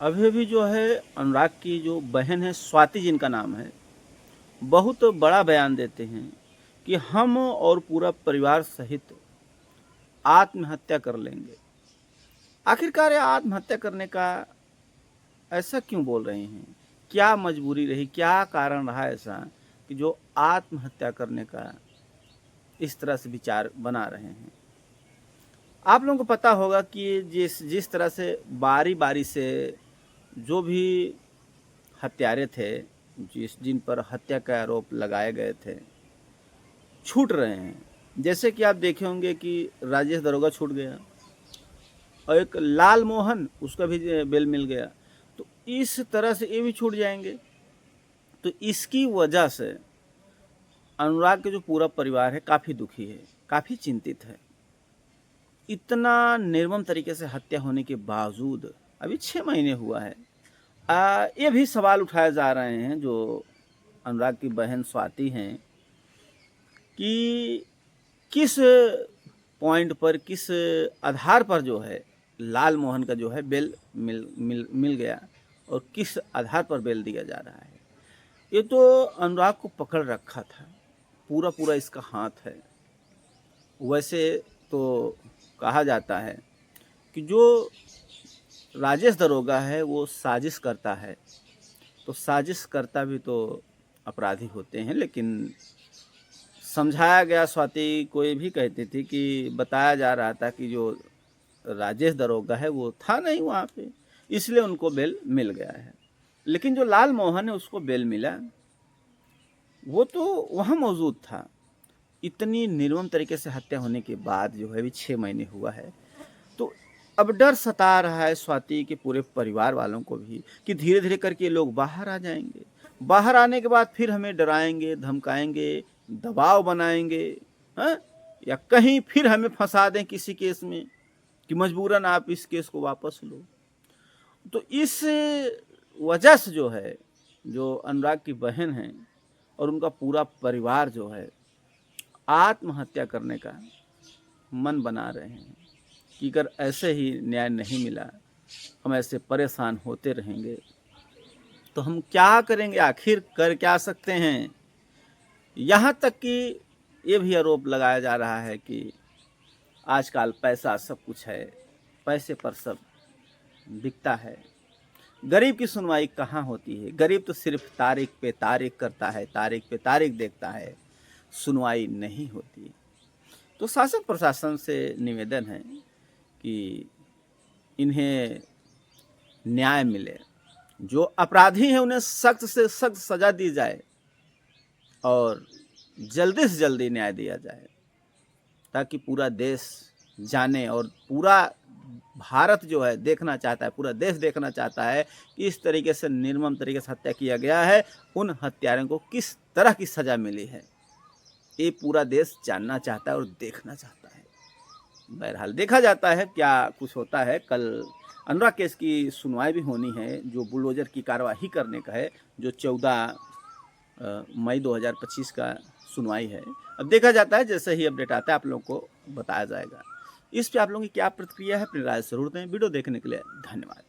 अभी अभी जो है अनुराग की जो बहन है स्वाति जिनका नाम है, बहुत बड़ा बयान देते हैं कि हम और पूरा परिवार सहित आत्महत्या कर लेंगे। आखिरकार ये आत्महत्या करने का ऐसा क्यों बोल रहे हैं? क्या मजबूरी रही, क्या कारण रहा ऐसा कि जो आत्महत्या करने का इस तरह से विचार बना रहे हैं? आप लोगों को पता होगा कि जिस जिस तरह से बारी-बारी से जो भी हत्यारे थे, जिन पर हत्या का आरोप लगाए गए थे, छूट रहे हैं। जैसे कि आप देखे होंगे कि राजेश दारोगा छूट गया और एक लाल मोहन उसका भी बेल मिल गया। तो इस तरह से ये भी छूट जाएंगे। तो इसकी वजह से अनुराग के जो पूरा परिवार है काफ़ी दुखी है, काफ़ी चिंतित है। इतना निर्मम तरीके से हत्या होने के बावजूद अभी 6 महीने हुआ है। ये भी सवाल उठाए जा रहे हैं जो अनुराग की बहन स्वाति हैं कि किस पॉइंट पर, किस आधार पर जो है लाल मोहन का जो है बेल मिल गया और किस आधार पर बेल दिया जा रहा है। ये तो अनुराग को पकड़ रखा था, पूरा पूरा इसका हाथ है। वैसे तो कहा जाता है कि जो राजेश दारोगा है वो साजिश करता है, तो साजिश करता भी तो अपराधी होते हैं। लेकिन समझाया गया, स्वाति को ये भी कहती थी कि बताया जा रहा था कि जो राजेश दारोगा है वो था नहीं वहाँ पे, इसलिए उनको बेल मिल गया है। लेकिन जो लाल मोहन है उसको बेल मिला, वो तो वहाँ मौजूद था। इतनी निर्मम तरीके से हत्या होने के बाद जो है अभी 6 महीने हुआ है, तो अब डर सता रहा है स्वाति के पूरे परिवार वालों को भी कि धीरे धीरे करके ये लोग बाहर आ जाएंगे। बाहर आने के बाद फिर हमें डराएंगे, धमकाएंगे, दबाव बनाएंगे, हाँ? या कहीं फिर हमें फंसा दें किसी केस में कि मजबूरन आप इस केस को वापस लो। तो इस वजह से जो है, जो अनुराग की बहन है और उनका पूरा परिवार जो है आत्महत्या करने का मन बना रहे हैं कि अगर ऐसे ही न्याय नहीं मिला, हम ऐसे परेशान होते रहेंगे तो हम क्या करेंगे, आखिर कर क्या सकते हैं। यहाँ तक कि ये भी आरोप लगाया जा रहा है कि आजकल पैसा सब कुछ है, पैसे पर सब बिकता है। गरीब की सुनवाई कहाँ होती है? गरीब तो सिर्फ तारीख पे तारीख करता है, तारीख पे तारीख देखता है, सुनवाई नहीं होती। तो शासन प्रशासन से निवेदन है कि इन्हें न्याय मिले, जो अपराधी हैं उन्हें सख्त से सख्त सज़ा दी जाए और जल्दी से जल्दी न्याय दिया जाए, ताकि पूरा देश जाने और पूरा भारत जो है देखना चाहता है, पूरा देश देखना चाहता है कि इस तरीके से निर्मम तरीके से हत्या किया गया है, उन हत्यारों को किस तरह की सज़ा मिली है, ये पूरा देश जानना चाहता है और देखना चाहता है। बहरहाल देखा जाता है क्या कुछ होता है। कल अनुराग केस की सुनवाई भी होनी है, जो बुलडोजर की कार्रवाई करने का है, जो 14 मई 2025 का सुनवाई है। अब देखा जाता है, जैसे ही अपडेट आता है आप लोगों को बताया जाएगा। इस पे आप लोगों की क्या प्रतिक्रिया है, अपनी राय ज़रूर दें। वीडियो देखने के लिए धन्यवाद।